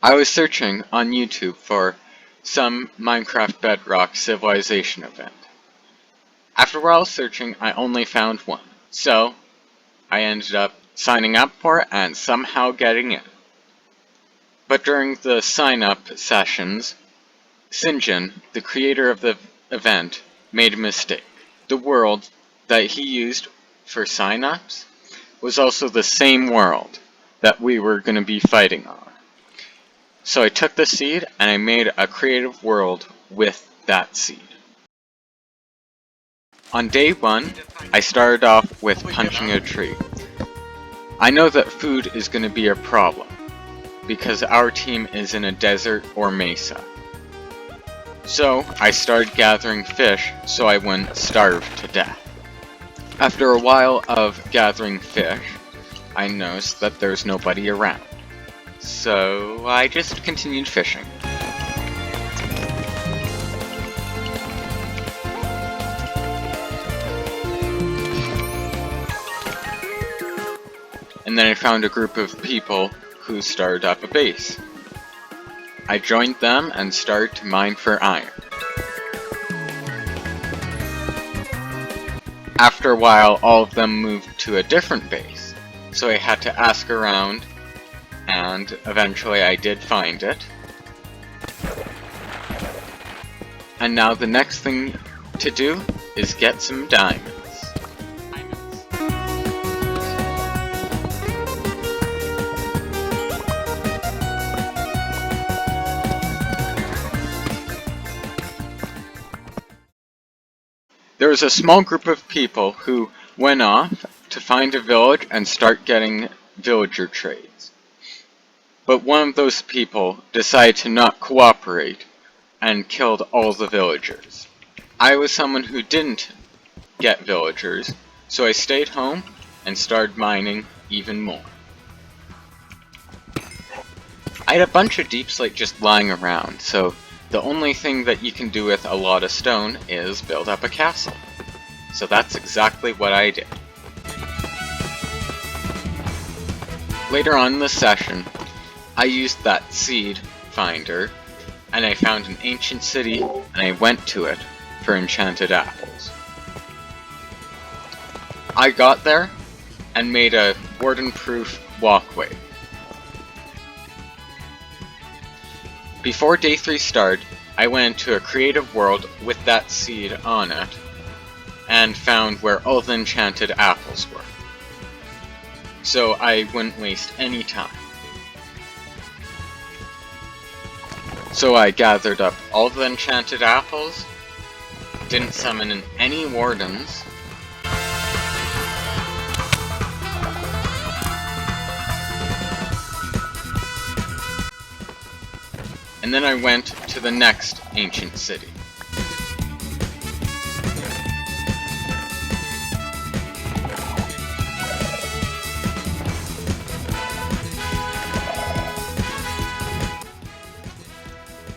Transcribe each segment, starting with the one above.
I was searching on YouTube for some Minecraft Bedrock civilization event. After a while searching, I only found one. So, I ended up signing up for it and somehow getting in. But during the sign-up sessions, Sinjin, the creator of the event, made a mistake. The world that he used for sign-ups was also the same world that we were going to be fighting on. So I took the seed and I made a creative world with that seed. On day 1, I started off with punching a tree. I know that food is going to be a problem, because our team is in a desert or mesa. So I started gathering fish so I wouldn't starve to death. After a while of gathering fish, I noticed that there's nobody around. So I just continued fishing. And then I found a group of people who started up a base. I joined them and started to mine for iron. After a while, all of them moved to a different base, so I had to ask around, and eventually I did find it. And now the next thing to do is get some diamonds. There was a small group of people who went off to find a village and start getting villager trades. But one of those people decided to not cooperate and killed all the villagers. I was someone who didn't get villagers, so I stayed home and started mining even more. I had a bunch of deep slate just lying around, so the only thing that you can do with a lot of stone is build up a castle. So that's exactly what I did. Later on in the session, I used that seed finder, and I found an ancient city, and I went to it for enchanted apples. I got there, and made a warden-proof walkway. Before day 3 started, I went into a creative world with that seed on it, and found where all the enchanted apples were. So I wouldn't waste any time. So I gathered up all the enchanted apples, didn't summon in any wardens, and then I went to the next ancient city.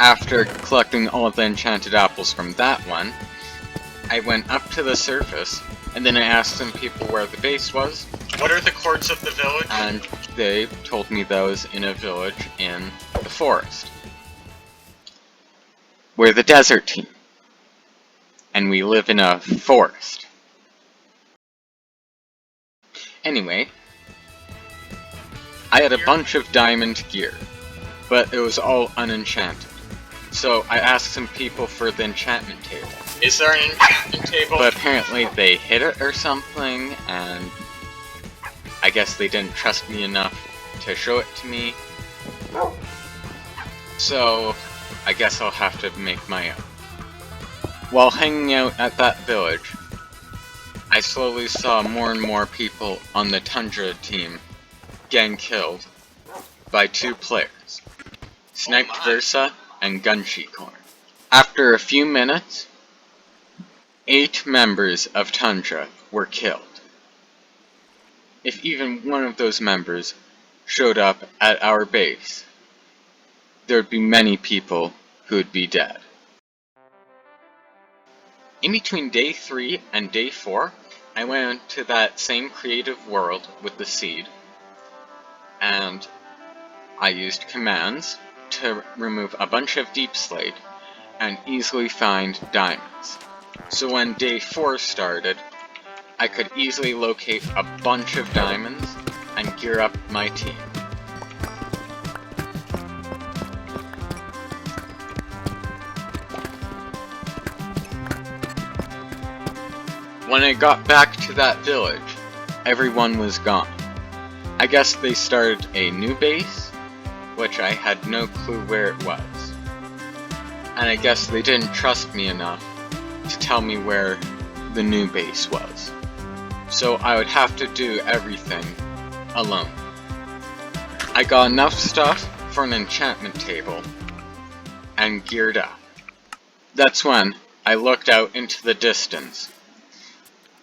After collecting all of the enchanted apples from that one, I went up to the surface, and then I asked some people where the base was. What are the coords of the village? And they told me that I was in a village in the forest. We're the desert team, and we live in a forest. Anyway, I had a bunch of diamond gear, but it was all unenchanted. So I asked some people for the enchantment table. Is there an enchantment table? But apparently they hid it or something, and I guess they didn't trust me enough to show it to me. So I guess I'll have to make my own. While hanging out at that village, I slowly saw more and more people on the Tundra team getting killed by 2 players, Sniped Versa and Guncheecorn. After a few minutes, 8 members of Tundra were killed. If even one of those members showed up at our base, there would be many people who would be dead. In between day 3 and day 4, I went into that same creative world with the seed, and I used commands to remove a bunch of deep slate and easily find diamonds. So when day 4 started, I could easily locate a bunch of diamonds and gear up my team. When I got back to that village, everyone was gone. I guess they started a new base, which I had no clue where it was. And I guess they didn't trust me enough to tell me where the new base was. So I would have to do everything alone. I got enough stuff for an enchantment table and geared up. That's when I looked out into the distance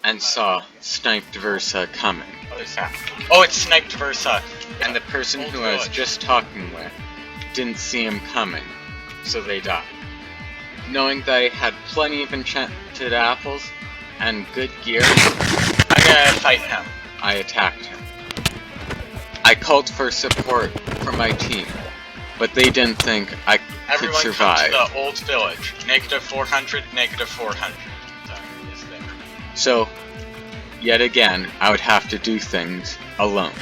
and saw Sniped Versa coming. Oh, it's Sniped Versa! And the person who I was just talking with didn't see him coming, so they died. Knowing that I had plenty of enchanted apples and good gear, I'm gonna fight him. I attacked him. I called for support from my team, but they didn't think I could survive. Everyone come to the old village. Negative 400, negative 400. So, yet again, I would have to do things alone.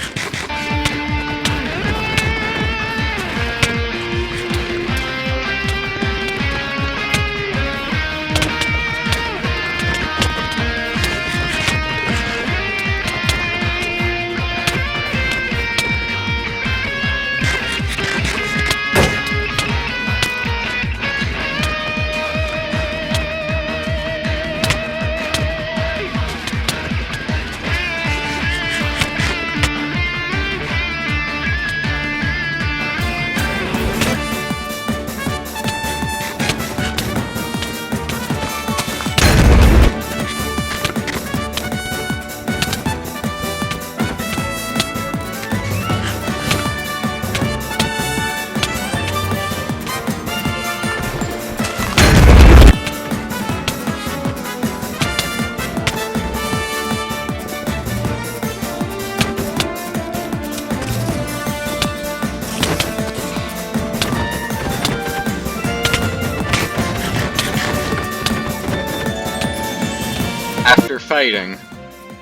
After fighting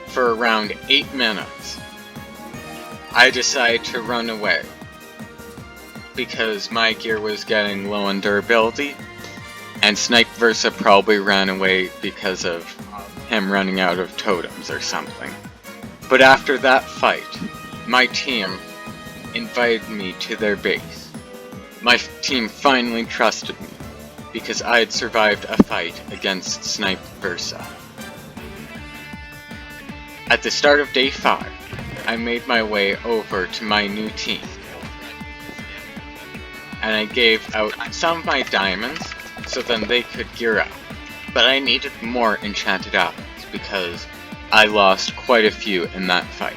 for around 8 minutes, I decided to run away because my gear was getting low on durability, and Sniped Versa probably ran away because of him running out of totems or something. But after that fight, my team invited me to their base. My team finally trusted me because I had survived a fight against Sniped Versa. At the start of day 5, I made my way over to my new team, and I gave out some of my diamonds so then they could gear up. But I needed more enchanted apples because I lost quite a few in that fight.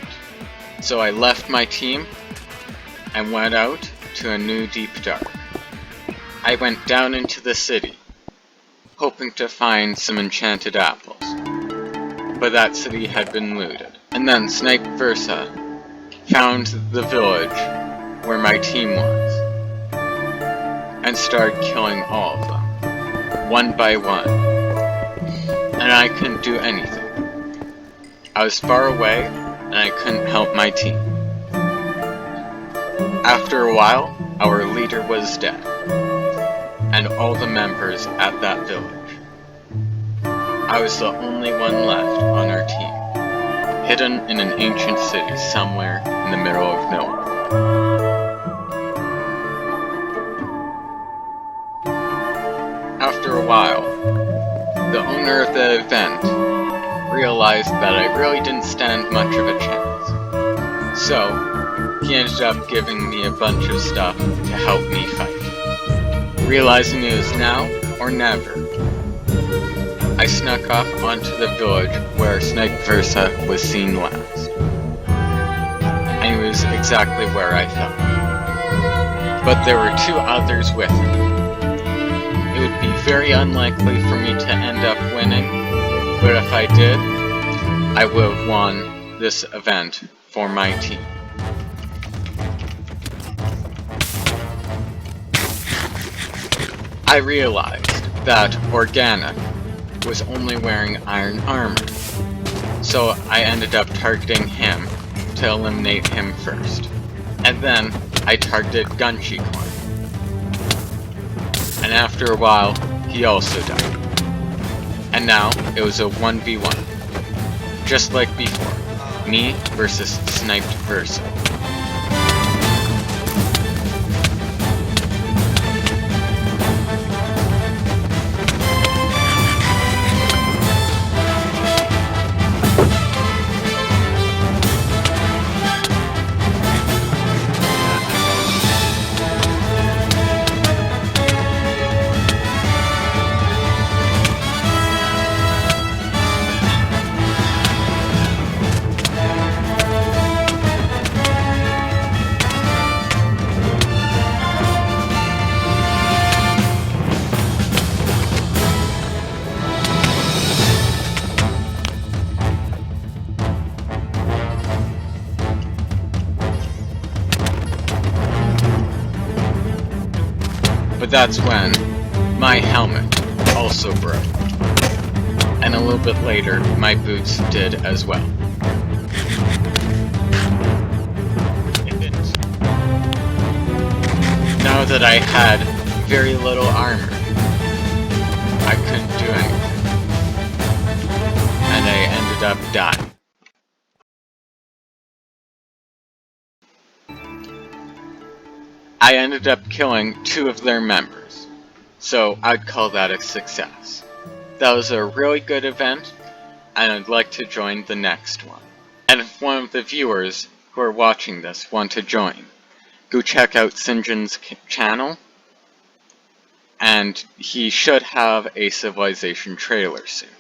So I left my team and went out to a new deep dark. I went down into the city, hoping to find some enchanted apples. But that city had been looted. And then Sniped Versa found the village where my team was and started killing all of them, one by one. And I couldn't do anything. I was far away and I couldn't help my team. After a while, our leader was dead, and all the members at that village. I was the only one left on our team, hidden in an ancient city somewhere in the middle of nowhere. After a while, the owner of the event realized that I really didn't stand much of a chance. So, he ended up giving me a bunch of stuff to help me fight. Realizing it was now or never, I snuck off onto the village where Sniped Versa was seen last. And he was exactly where I felt. But there were 2 others with him. It would be very unlikely for me to end up winning, but if I did, I would have won this event for my team. I realized that Organic was only wearing iron armor, so I ended up targeting him to eliminate him first. And then I targeted Gunchicorn. And after a while, he also died. And now it was a 1v1. Just like before. Me versus Sniped Versa. But that's when my helmet also broke. And a little bit later, my boots did as well. It didn't. Now that I had very little armor, I couldn't do anything. And I ended up dying. I ended up killing 2 of their members, so I'd call that a success. That was a really good event, and I'd like to join the next one. And if one of the viewers who are watching this want to join, go check out Sinjins Channel, and he should have a Civilization trailer soon.